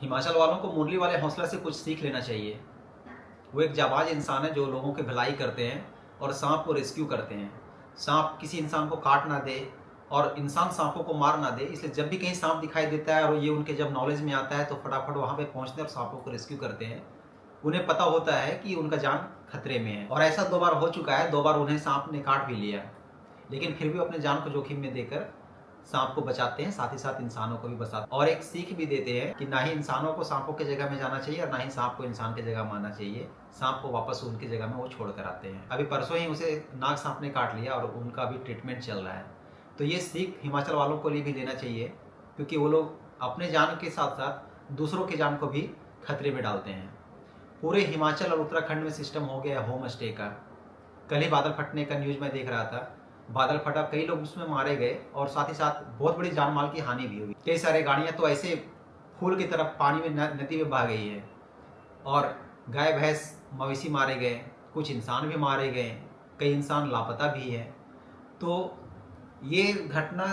हिमाचल वालों को मुरली वाले हौसला से कुछ सीख लेना चाहिए। वो एक जाबाज इंसान है जो लोगों की भलाई करते हैं और सांप को रेस्क्यू करते हैं। सांप किसी इंसान को काट ना दे और इंसान सांपों को मार ना दे, इसलिए जब भी कहीं सांप दिखाई देता है और ये उनके जब नॉलेज में आता है तो फटाफट वहाँ पे पहुँचते हैं और सांपों को रेस्क्यू करते हैं। उन्हें पता होता है कि उनका जान खतरे में है और ऐसा 2 बार हो चुका है। 2 बार उन्हें सांप ने काट भी लिया, लेकिन फिर भी वो अपने जान को जोखिम में देकर सांप को बचाते हैं, साथ ही साथ इंसानों को भी बचाते हैं और एक सीख भी देते हैं कि ना ही इंसानों को सांपों की जगह में जाना चाहिए और ना ही सांप को इंसान की जगह मानना चाहिए। सांप को वापस उनकी जगह में वो छोड़ कर आते हैं। अभी परसों ही उसे नाग सांप ने काट लिया और उनका अभी ट्रीटमेंट चल रहा है। तो ये सीख हिमाचल वालों को लिए भी लेना चाहिए, क्योंकि वो लोग अपने जान के साथ साथ दूसरों की जान को भी खतरे में डालते हैं। पूरे हिमाचल और उत्तराखंड में सिस्टम हो गया होम स्टे का। कल ही बादल फटने का न्यूज़ में देख रहा था। बादल फटा, कई लोग उसमें मारे गए और साथ ही साथ बहुत बड़ी जान माल की हानि भी हुई। कई सारे गाड़ियां तो ऐसे फूल की तरफ पानी में नदी में बह गई है और गाय भैंस मवेशी मारे गए, कुछ इंसान भी मारे गए, कई इंसान लापता भी है। तो ये घटना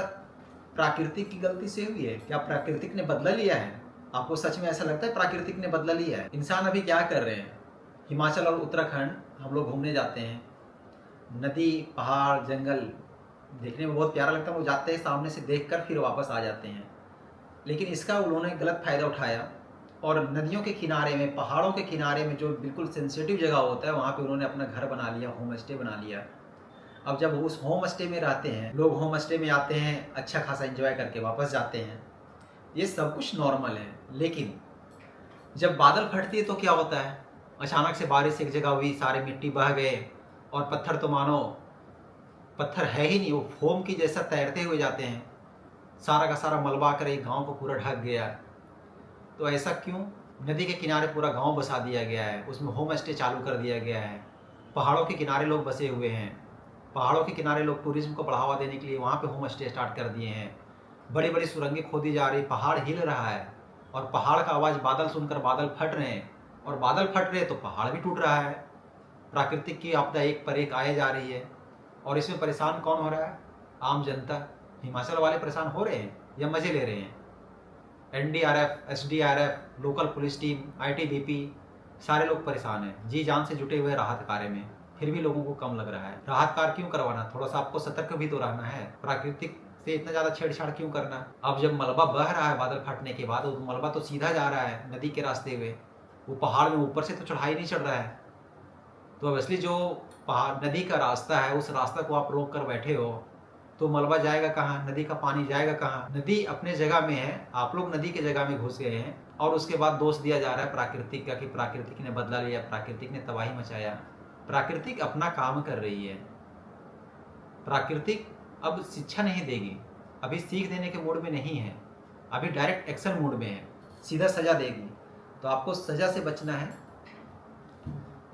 प्राकृतिक की गलती से हुई है? क्या प्राकृतिक ने बदला लिया है? आपको सच में ऐसा लगता है प्राकृतिक ने बदला लिया है? इंसान अभी क्या कर रहे हैं? हिमाचल और उत्तराखंड हम लोग घूमने जाते हैं, नदी पहाड़ जंगल देखने में बहुत प्यारा लगता है। वो जाते हैं, सामने से देखकर फिर वापस आ जाते हैं, लेकिन इसका उन्होंने गलत फ़ायदा उठाया और नदियों के किनारे में, पहाड़ों के किनारे में जो बिल्कुल सेंसिटिव जगह होता है वहाँ पे उन्होंने अपना घर बना लिया, होम स्टे बना लिया। अब जब उस होम स्टे में रहते हैं लोग, होम स्टे में आते हैं, अच्छा खासा एंजॉय करके वापस जाते हैं, ये सब कुछ नॉर्मल है। लेकिन जब बादल फटती है तो क्या होता है? अचानक से बारिश एक जगह हुई, सारे मिट्टी बह गए और पत्थर तो मानो पत्थर है ही नहीं, वो फोम की जैसा तैरते हुए जाते हैं। सारा का सारा मलबा कर एक गांव को पूरा ढक गया। तो ऐसा क्यों? नदी के किनारे पूरा गांव बसा दिया गया है, उसमें होम स्टे चालू कर दिया गया है। पहाड़ों के किनारे लोग बसे हुए हैं, पहाड़ों के किनारे लोग टूरिज्म को बढ़ावा देने के लिए वहाँ पे होम स्टे स्टार्ट कर दिए हैं। बड़ी बड़ी सुरंगें खोदी जा रही, पहाड़ हिल रहा है और पहाड़ का आवाज़ बादल सुनकर बादल फट रहे हैं और बादल फट रहे तो पहाड़ भी टूट रहा है। प्राकृतिक की आपदा एक पर एक आए जा रही है और इसमें परेशान कौन हो रहा है? आम जनता। हिमाचल वाले परेशान हो रहे हैं या मजे ले रहे हैं? NDRF, SDRF, local police team, ITBP, सारे लोग परेशान हैं, जी जान से जुटे हुए राहत कार्य में, फिर भी लोगों को कम लग रहा है। राहत कार्य क्यों करवाना? थोड़ा सा आपको सतर्क भी तो रहना है। प्राकृतिक से इतना ज़्यादा छेड़छाड़ क्यों करना? अब जब मलबा बह रहा है बादल फटने के बाद, वो मलबा तो सीधा जा रहा है नदी के रास्ते हुए, वो पहाड़ में ऊपर से तो चढ़ाई नहीं चढ़ रहा है। तो अब असली जो पहाड़ नदी का रास्ता है, उस रास्ता को आप रोक कर बैठे हो तो मलबा जाएगा कहाँ? नदी का पानी जाएगा कहाँ? नदी अपने जगह में है, आप लोग नदी के जगह में घुस गए हैं और उसके बाद दोष दिया जा रहा है प्राकृतिक का कि प्राकृतिक ने बदला लिया, प्राकृतिक ने तबाही मचाया। प्राकृतिक अपना काम कर रही है। प्राकृतिक अब शिक्षा नहीं देगी, अभी सीख देने के मूड में नहीं है, अभी डायरेक्ट एक्शन मूड में है, सीधा सजा देगी। तो आपको सजा से बचना है।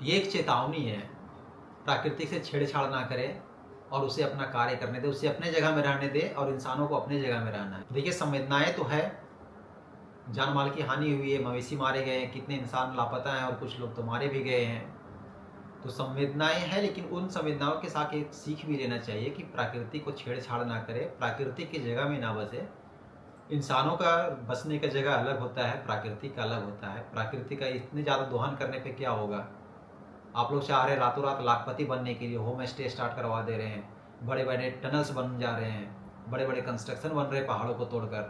ये एक चेतावनी है, प्राकृतिक से छेड़छाड़ ना करें और उसे अपना कार्य करने दे, उसे अपने जगह में रहने दे और इंसानों को अपने जगह में रहना है। देखिए, संवेदनाएं तो है, जान माल की हानि हुई है, मवेशी मारे गए हैं, कितने इंसान लापता हैं और कुछ लोग तो मारे भी गए हैं। तो संवेदनाएं हैं, लेकिन उन संवेदनाओं के साथ एक सीख भी लेना चाहिए कि प्राकृतिक को छेड़छाड़ ना करे, प्राकृतिक की जगह में ना बसे। इंसानों का बसने का जगह अलग होता है, प्राकृतिक का अलग होता है। प्राकृतिक का इतने ज़्यादा दोहन करने पे क्या होगा? आप लोग चाह रहे हैं रातों रात लाखपति बनने के लिए, होम स्टे स्टार्ट करवा दे रहे हैं, बड़े बड़े टनल्स बन जा रहे हैं, बड़े बड़े कंस्ट्रक्शन बन रहे हैं पहाड़ों को तोड़कर।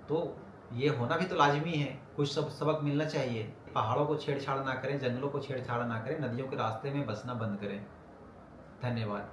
तो ये होना भी तो लाजमी है, कुछ सबक मिलना चाहिए। पहाड़ों को छेड़छाड़ ना करें, जंगलों को छेड़छाड़ ना करें, नदियों के रास्ते में बसना बंद करें। धन्यवाद।